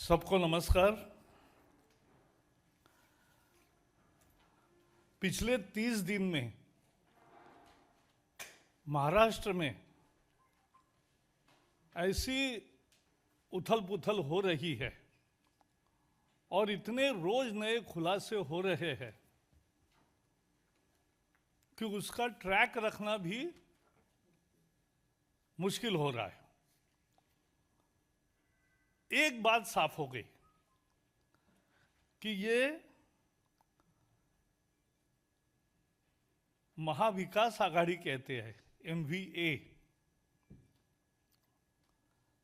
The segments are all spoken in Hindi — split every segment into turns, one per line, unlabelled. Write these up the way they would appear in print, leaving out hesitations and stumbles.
सबको नमस्कार। पिछले 30 दिन में महाराष्ट्र में ऐसी उथल पुथल हो रही है और इतने रोज नए खुलासे हो रहे हैं कि उसका ट्रैक रखना भी मुश्किल हो रहा है। एक बात साफ हो गई कि ये महाविकास आघाड़ी कहते हैं, MVA,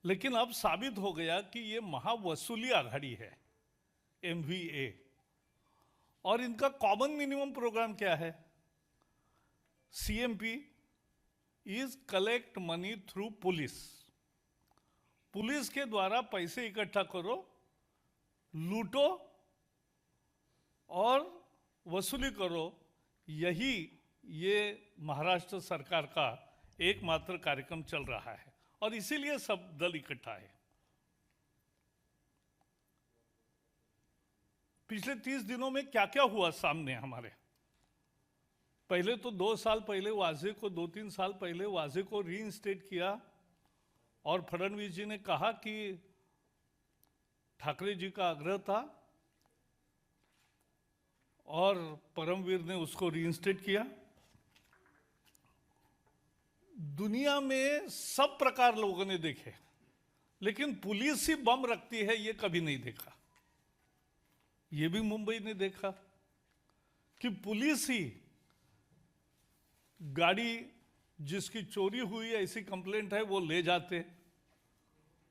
लेकिन अब साबित हो गया कि ये महावसूली आघाड़ी है, MVA। और इनका कॉमन मिनिमम प्रोग्राम क्या है? CMP is collect money through police. Police के द्वारा पैसे इकट्ठा करो, लूटो और वसूली करो। यही ये महाराष्ट्र सरकार का एकमात्र कार्यक्रम चल रहा है और इसीलिए सब दल इकट्ठा है। पिछले 30 दिनों में क्या क्या हुआ सामने हमारे? पहले तो 2 साल पहले वाजे को, 2-3 साल पहले वाजे को रीइंस्टेट किया और फडणवीस जी ने कहा कि ठाकरे जी का आग्रह था और परमवीर ने उसको रीइंस्टेट किया। दुनिया में सब प्रकार लोगों ने देखे, लेकिन पुलिस ही बम रखती है ये कभी नहीं देखा। ये भी मुंबई ने देखा कि पुलिस ही गाड़ी जिसकी चोरी हुई ऐसी कंप्लेंट है वो ले जाते,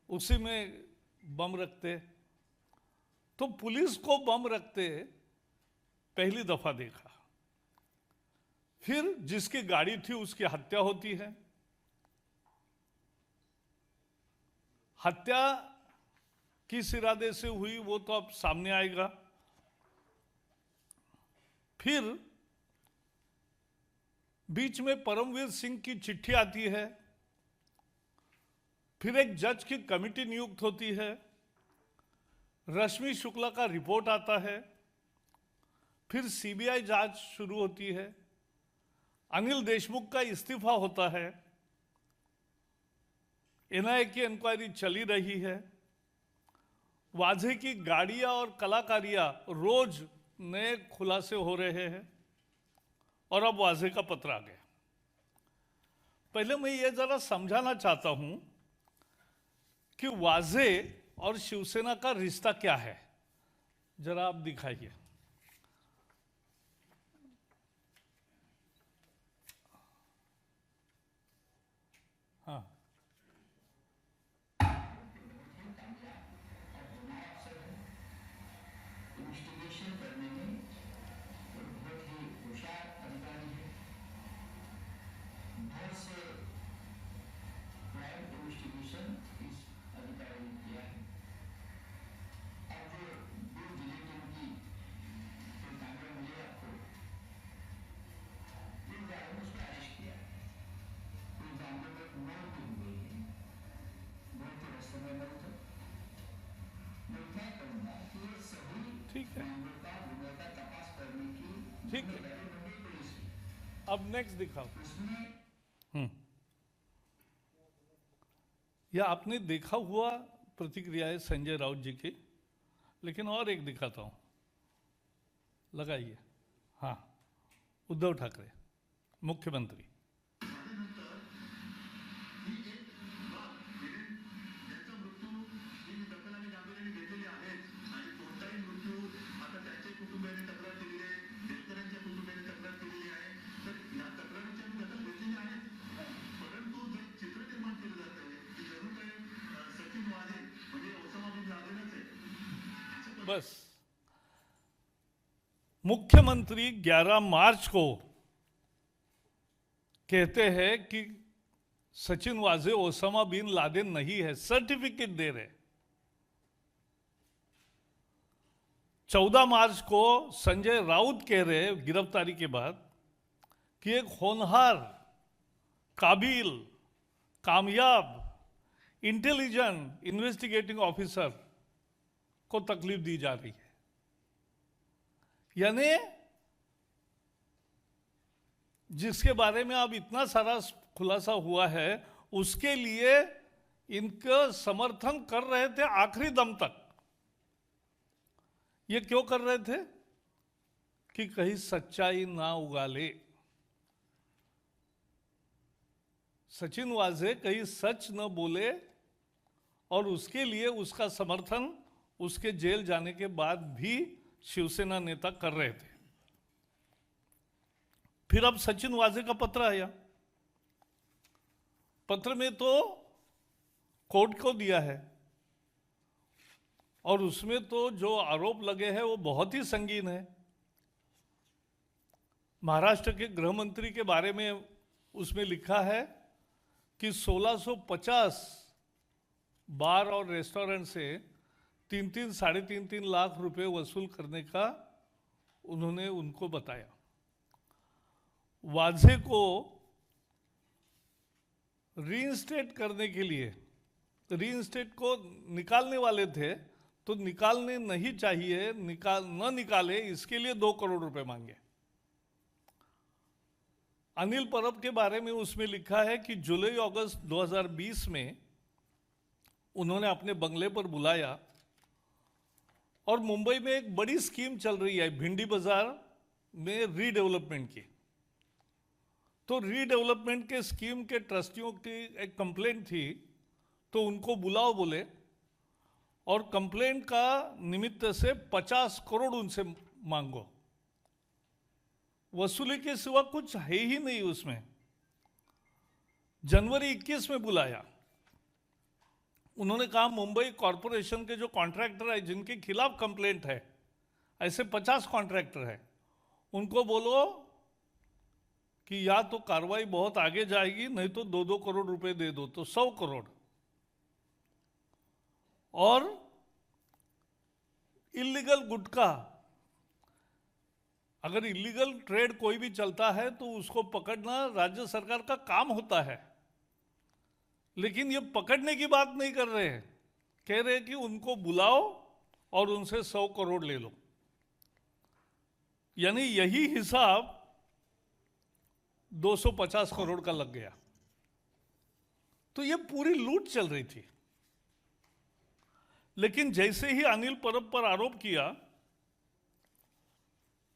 उसी में बम रखते। तो पुलिस को बम रखते पहली दफा देखा। फिर जिसकी गाड़ी थी उसकी हत्या होती है। हत्या किस इरादे से हुई वो तो अब सामने आएगा। फिर बीच में परमवीर सिंह की चिट्ठी आती है, फिर एक जज की कमेटी नियुक्त होती है, रश्मि शुक्ला का रिपोर्ट आता है, फिर CBI जांच शुरू होती है, अनिल देशमुख का इस्तीफा होता है, NIA की इंक्वायरी चली रही है, वाजे की गाड़ियां और कलाकारियां रोज नए खुलासे हो रहे हैं और अब वाजे का पत्र आ गया। पहले मैं ये जरा समझाना चाहता हूं कि वाजे और शिवसेना का रिश्ता क्या है। जरा आप दिखाइए। हाँ, ठीक है, ठीक है। अब नेक्स्ट दिखाओ। यह आपने देखा हुआ प्रतिक्रिया है संजय राउत जी की, लेकिन और एक दिखाता हूं, लगाइए। हाँ, उद्धव ठाकरे मुख्यमंत्री। बस मुख्यमंत्री 11 मार्च को कहते हैं कि सचिन वाजे ओसामा बिन लादेन नहीं है, सर्टिफिकेट दे रहे। 14 मार्च को संजय राउत कह रहे गिरफ्तारी के बाद कि एक होनहार, काबिल, कामयाब, इंटेलिजेंट इन्वेस्टिगेटिंग ऑफिसर को तकलीफ दी जा रही है। यानी जिसके बारे में अब इतना सारा खुलासा हुआ है, उसके लिए इनका समर्थन कर रहे थे आखिरी दम तक। ये क्यों कर रहे थे? कि कहीं सच्चाई ना उगाले। सचिन वाजे कहीं सच न बोले, और उसके लिए उसका समर्थन उसके जेल जाने के बाद भी शिवसेना नेता कर रहे थे। फिर अब सचिन वाजे का पत्र आया। पत्र में तो कोर्ट को दिया है, और उसमें तो जो आरोप लगे हैं वो बहुत ही संगीन है। महाराष्ट्र के गृह मंत्री के बारे में उसमें लिखा है कि 1650 बार और रेस्टोरेंट से 3-3, साढ़े 3-3 लाख रुपए वसूल करने का उन्होंने उनको बताया। वाजे को रीइंस्टेट करने के लिए, रीइंस्टेट को निकालने वाले थे, तो निकालने नहीं चाहिए, न निकाले, इसके लिए 2 करोड़ रुपए मांगे। अनिल परब के बारे में उसमें लिखा है कि जुलाई अगस्त 2020 में उन्होंने अपने बंगले पर बुलाया, और मुंबई में एक बड़ी स्कीम चल रही है भिंडी बाजार में रीडेवलपमेंट की। तो रीडेवलपमेंट के स्कीम के ट्रस्टियों की एक कंप्लेंट थी, तो उनको बुलाओ बोले, और कंप्लेंट का निमित्त से 50 करोड़ उनसे मांगो। वसूली के सिवा कुछ है ही नहीं उसमें। जनवरी 21 में बुलाया। उन्होंने कहा मुंबई कॉरपोरेशन के जो कॉन्ट्रैक्टर है जिनके खिलाफ कंप्लेंट है, ऐसे 50 कॉन्ट्रैक्टर है, उनको बोलो कि या तो कार्रवाई बहुत आगे जाएगी, नहीं तो 2-2 करोड़ रुपए दे दो, तो 100 करोड़। और इलीगल गुटखा, अगर इलीगल ट्रेड कोई भी चलता है तो उसको पकड़ना राज्य सरकार का काम होता है, लेकिन ये पकड़ने की बात नहीं कर रहे हैं। कह रहे हैं कि उनको बुलाओ और उनसे 100 करोड़ ले लो। यानी यही हिसाब 250 करोड़ का लग गया। तो ये पूरी लूट चल रही थी। लेकिन जैसे ही अनिल परब पर आरोप किया,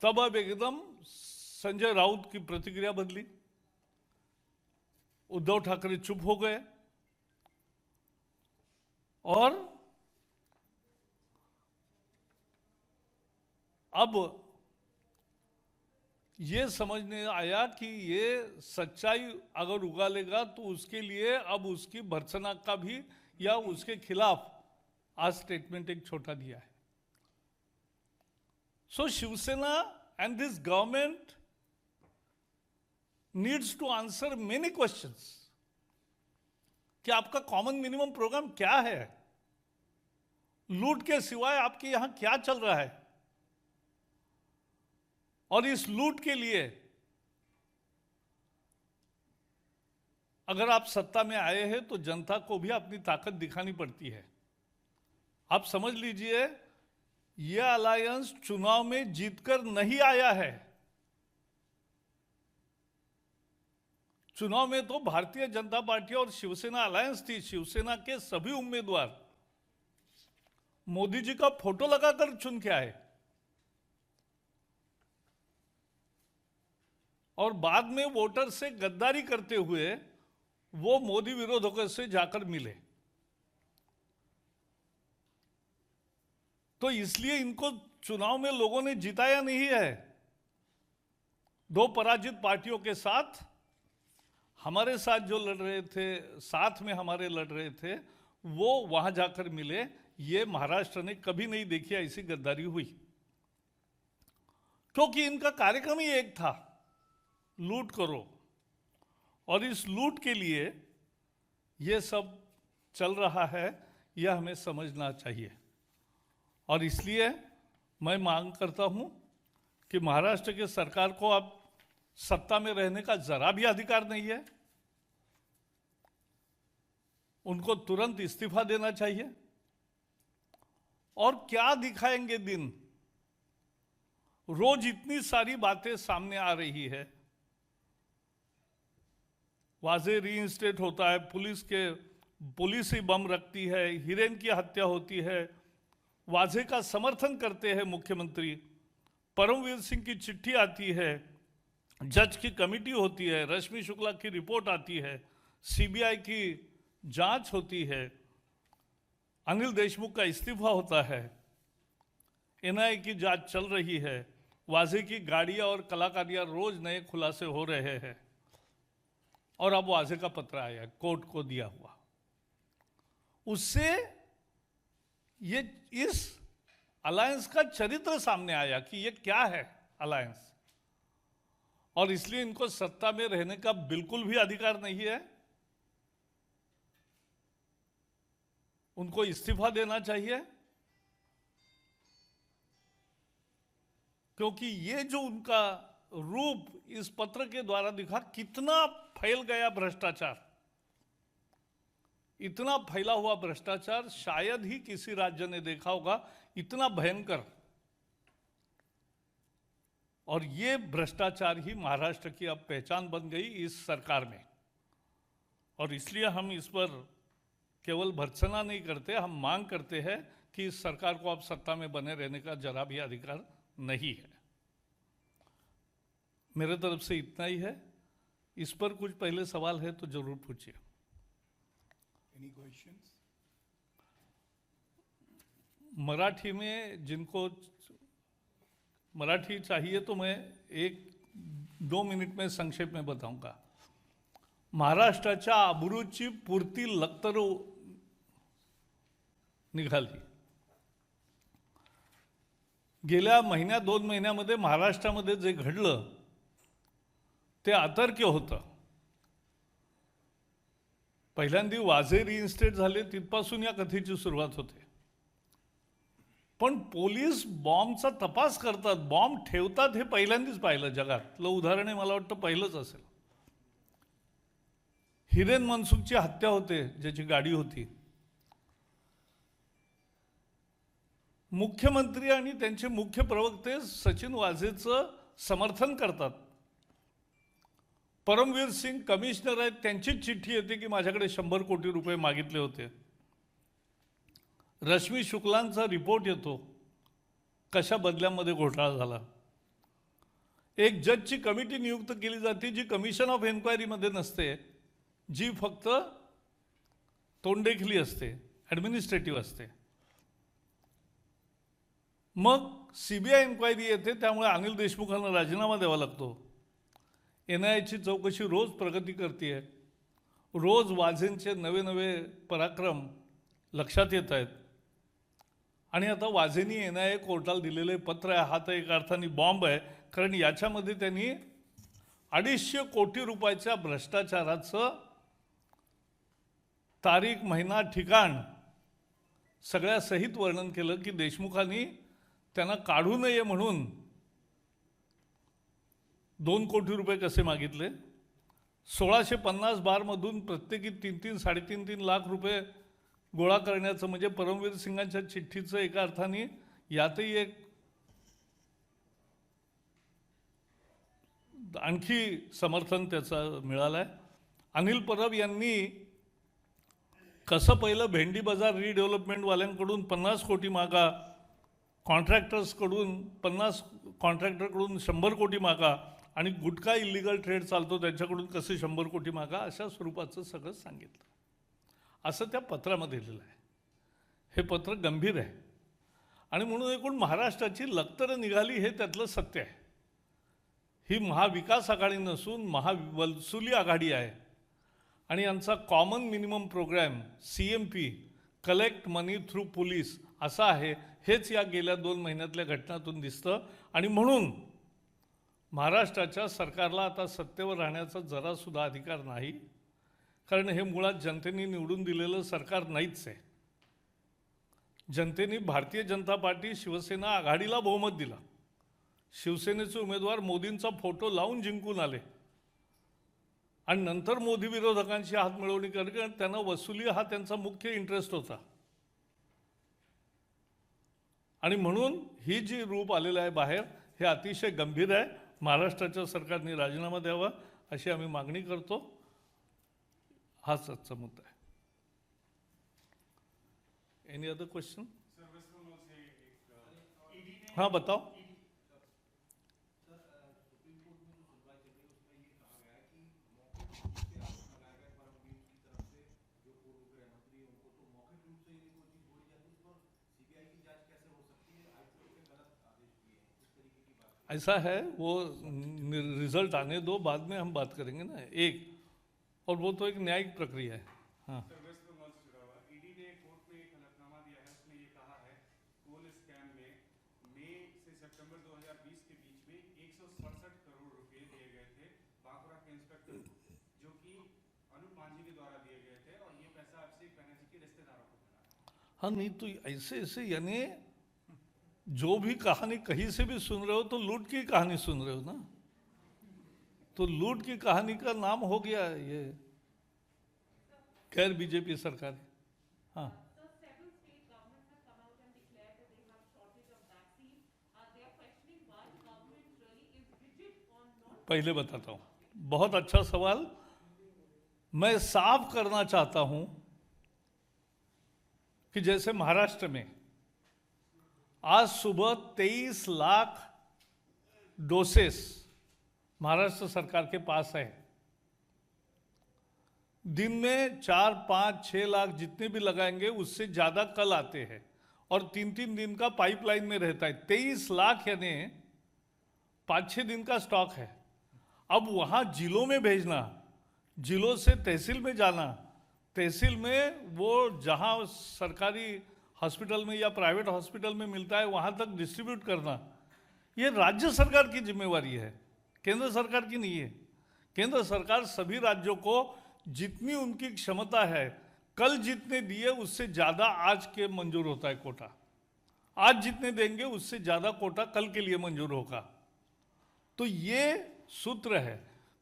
तब अब एकदम संजय राउत की प्रतिक्रिया बदली। उद्धव ठाकरे चुप हो गए, और अब ये समझने आया कि ये सच्चाई अगर उगालेगा तो उसके लिए अब उसकी भर्त्सना का भी, या उसके खिलाफ आज स्टेटमेंट एक छोटा दिया है। So Shiv Sena and this government needs to answer many questions कि आपका कॉमन मिनिमम प्रोग्राम क्या है, लूट के सिवाय आपके यहां क्या चल रहा है, और इस लूट के लिए अगर आप सत्ता में आए हैं तो जनता को भी अपनी ताकत दिखानी पड़ती है। आप समझ लीजिए, यह अलायंस चुनाव में जीतकर नहीं आया है। चुनाव में तो भारतीय जनता पार्टी और शिवसेना अलायंस थी। शिवसेना के सभी उम्मीदवार मोदी जी का फोटो लगाकर चुन के आए, और बाद में वोटर से गद्दारी करते हुए वो मोदी विरोधकों से जाकर मिले। तो इसलिए इनको चुनाव में लोगों ने जिताया नहीं है। 2 पराजित पार्टियों के साथ हमारे साथ जो लड़ रहे थे, साथ में हमारे लड़ रहे थे, वो वहां जाकर मिले। ये महाराष्ट्र ने कभी नहीं देखी ऐसी गद्दारी हुई, क्योंकि इनका कार्यक्रम ही एक था, लूट करो। और इस लूट के लिए ये सब चल रहा है, यह हमें समझना चाहिए। और इसलिए मैं मांग करता हूं कि महाराष्ट्र की सरकार को अब सत्ता में रहने का जरा भी अधिकार नहीं है। उनको तुरंत इस्तीफा देना चाहिए, और क्या दिखाएंगे दिन? रोज इतनी सारी बातें सामने आ रही है। वाजे रीइंस्टेट होता है, पुलिस ही बम रखती है, हिरेन की हत्या होती है, वाजे का समर्थन करते हैं मुख्यमंत्री, परमवीर सिंह की चिट्ठी आती है, जज की कमेटी होती है, रश्मि शुक्ला की रिपोर्ट आती है, सीबीआई की जांच होती है, अनिल देशमुख का इस्तीफा होता है, एनआईए की जांच चल रही है, वाजे की गाड़ियां और कलाकारियां रोज नए खुलासे हो रहे हैं, और अब वाजे का पत्र आया कोर्ट को दिया हुआ। उससे ये इस अलायंस का चरित्र सामने आया कि ये क्या है अलायंस, और इसलिए इनको सत्ता में रहने का बिल्कुल भी अधिकार नहीं है। उनको इस्तीफा देना चाहिए, क्योंकि ये जो उनका रूप इस पत्र के द्वारा दिखा, कितना फैल गया भ्रष्टाचार, इतना फैला हुआ भ्रष्टाचार शायद ही किसी राज्य ने देखा होगा, इतना भयंकर। और ये भ्रष्टाचार ही महाराष्ट्र की अब पहचान बन गई इस सरकार में, और इसलिए हम इस पर केवल भर्त्सना नहीं करते, हम मांग करते हैं कि इस सरकार को अब सत्ता में बने रहने का जरा भी अधिकार नहीं है। मेरे तरफ से इतना ही है। इस पर कुछ पहले सवाल है तो जरूर पूछिए।
Any questions?
मराठी में जिनको मराठी चाहिए तो मैं 1-2 मिनिट में संक्षेप में बताऊंगा। महाराष्ट्राच्या अब्रूची पूर्ती लखतर निघाली। गेल्या महिन्या 2 महिन्यामध्ये महाराष्ट्रामध्ये जे घडलं ते अतर्क्य होतं। पहिल्यांदा वाजे रिइन्स्टेट झाले, तिथपासून या कथेची सुरुवात होते। पण पोलीस बॉम्बचा तपास करतात, बॉम्ब ठेवतात, हे पहिल्यांदाच पाहिलं जगातलं उदाहरण आहे, मला वाटतं पहिलंच असेल। हिरेन मनसुखची हत्या होते, ज्याची गाडी होती। मुख्यमंत्री आणि त्यांचे मुख्य प्रवक्ते सचिन वाझेचं समर्थन करतात। परमवीर सिंग कमिशनर आहेत, त्यांचीच चिठ्ठी येते की माझ्याकडे 100 कोटी रुपये मागितले होते। रश्मी शुक्लांचा रिपोर्ट येतो, कशा बदल्यामध्ये घोटाळा झाला। एक जजची कमिटी नियुक्त केली जाते, जी कमिशन ऑफ एन्क्वायरीमध्ये नसते, जी फक्त तोंडेखली असते, ॲडमिनिस्ट्रेटिव्ह असते। मग सीबीआय एन्क्वायरी येते, त्यामुळे अनिल देशमुखांना राजीनामा द्यावा लागतो। एनआयएची चौकशी रोज प्रगती करते, रोज वाझेंचे नवे नवे पराक्रम लक्षात येत आहेत। आणि आता वाझेंनी एनआयए कोर्टाला दिलेले पत्र आहे, हा तर एक अर्थाने बॉम्ब आहे, कारण याच्यामध्ये त्यांनी 250 कोटी रुपयाच्या भ्रष्टाचाराचं तारीख, महिना, ठिकाण सगळ्या सहित वर्णन केलं की देशमुखांनी त्यांना काढू नये म्हणून 2 कोटी रुपये कसे मागितले। 1650 बारमधून प्रत्येकी 3-3, 3.5-3 लाख रुपये गोळा करण्याचं म्हणजे परमवीर सिंगांच्या चिठ्ठीचं एका अर्थाने यातही एक आणखी समर्थन त्याचं मिळालं आहे। अनिल परब यांनी कसं पहिलं भेंडी बाजार रिडेव्हलपमेंटवाल्यांकडून 50 कोटी मागा, कॉन्ट्रॅक्टर्सकडून 50 कॉन्ट्रॅक्टरकडून 100 कोटी मागा, आणि गुटखा इलिगल ट्रेड चालतो त्याच्याकडून कसे 100 कोटी मागा, अशा स्वरूपाचं सगळं सांगितलं। असं त्या पत्रामध्ये लिहिलं आहे। हे पत्र गंभीर आहे, आणि म्हणून एकूण महाराष्ट्राची लखतर निघाली हे त्यातलं सत्य आहे। ही महाविकास आघाडी नसून महावलसुली आघाडी आहे, आणि यांचा common minimum programme CMP, collect money through police, असा आहे। हेच या गेल्या 2 महिन्यातल्या घटनांतून दिसतं, आणि म्हणून महाराष्ट्राच्या सरकारला आता सत्तेवर राहण्याचा जरासुद्धा अधिकार नाही, कारण हे मुळात जनतेने निवडून दिलेलं सरकार नाहीच आहे। जनतेने भारतीय जनता पार्टी शिवसेना आघाडीला बहुमत दिला, शिवसेनेचे उमेदवार मोदींचा फोटो लावून जिंकून आले, आणि नंतर मोदी विरोधकांशी हात मिळवणी करत त्यांना वसुली हा त्यांचा मुख्य इंटरेस्ट होता। आणि म्हणून ही जी रूप आलेलं आहे बाहेर हे अतिशय गंभीर आहे. महाराष्ट्राच्या सरकारने राजीनामा द्यावा अशी आम्ही मागणी करतो. हाच आजचा मुद्दा आहे. Any other question? हाँ बताओ. ऐसा है, वो रिजल्ट आने दो, बाद में हम बात करेंगे ना. एक और वो तो एक न्यायिक प्रक्रिया है. हाँ
सर वेस्ट बंगाल से जुड़ा हुआ ईडी ने कोर्ट में एक हलफनामा दिया है. उसमें ये कहा है कोल स्कैम में मई से सितंबर 2020 के बीच में 167 करोड़ रुपए दिए गए थे बांकुरा के इंस्पेक्टर को, जो कि अनूप मांझी के द्वारा दिए गए थे, और ये पैसा अभिषेक बनर्जी के रिश्तेदारों को मिला.
हाँ, नहीं तो ऐसे ऐसे यानी जो भी कहानी कहीं से भी सुन रहे हो तो लूट की कहानी सुन रहे हो ना. तो लूट की कहानी का नाम हो गया ये गैर बीजेपी सरकार. हाँ
So several state governments have come out and declared that they have shortage of vaccine. They are questioning why the government really is rigid on not.
पहले बताता हूँ. बहुत अच्छा सवाल. मैं साफ करना चाहता हूँ कि जैसे महाराष्ट्र में आज सुबह 23 लाख डोसेस महाराष्ट्र सरकार के पास है. दिन में 4, 5, 6 लाख जितने भी लगाएंगे उससे ज्यादा कल आते हैं और 3-3 दिन का पाइपलाइन में रहता है. 23 लाख यानी 5-6 दिन का स्टॉक है. अब वहां जिलों में भेजना, जिलों से तहसील में जाना, तहसील में वो जहां सरकारी हॉस्पिटल में या प्राइवेट हॉस्पिटल में मिलता है वहां तक डिस्ट्रीब्यूट करना, ये राज्य सरकार की जिम्मेवारी है, केंद्र सरकार की नहीं है. केंद्र सरकार सभी राज्यों को जितनी उनकी क्षमता है, कल जितने दिए उससे ज्यादा आज के मंजूर होता है कोटा. आज जितने देंगे उससे ज्यादा कोटा कल के लिए मंजूर होगा. तो ये सूत्र है.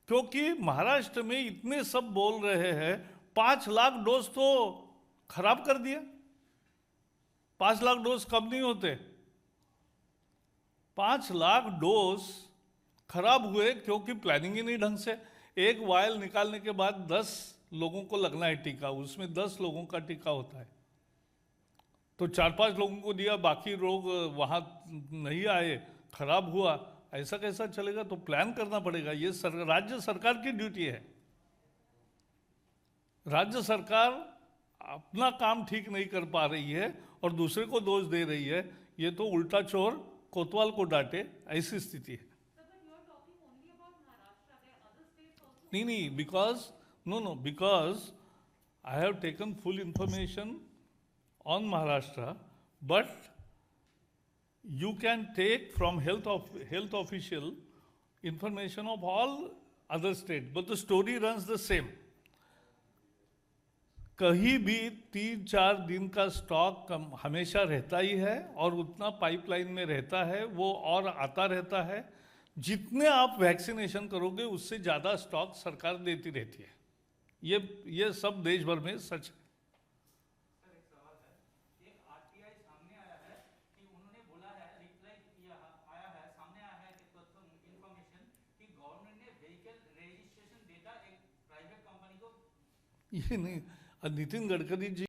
क्योंकि महाराष्ट्र में इतने सब बोल रहे हैं 5 लाख डोज तो खराब कर दिया. 5 लाख डोज कब नहीं होते. 5 लाख डोज खराब हुए क्योंकि प्लानिंग ही नहीं ढंग से. एक वायल निकालने के बाद 10 लोगों को लगना है टीका, उसमें 10 लोगों का टीका होता है. तो 4-5 लोगों को दिया, बाकी लोग वहां नहीं आए, खराब हुआ. ऐसा कैसा चलेगा. तो प्लान करना पड़ेगा. ये राज्य सरकार की ड्यूटी है. राज्य सरकार अपना काम ठीक नहीं कर पा रही है और दूसरे को दोष दे रही है. ये तो उल्टा चोर कोतवाल को डांटे, ऐसी स्थिति है.
Sir, but you are talking only about Maharashtra. There are other states also.
नहीं, because I have taken full information on Maharashtra, but you can take from health official information of all other states, but the story runs the same. कहीं भी 3-4 दिन का स्टॉक हमेशा रहता ही है और उतना पाइपलाइन में रहता है, वो और आता रहता है. जितने आप वैक्सीनेशन करोगे उससे ज़्यादा स्टॉक सरकार देती रहती है. ये सब देश भर में सच है.
सर एक सवाल है. एक आरटीआई सामने आया है कि उन्होंने बोला है, रिप्लाई किया आया है, सामने आया है कि इंफॉर्मेशन कि गवर्नमेंट ने व्हीकल रजिस्ट्रेशन डेटा एक प्राइवेट कंपनी को.
ये नहीं, नितिन गडकरी जी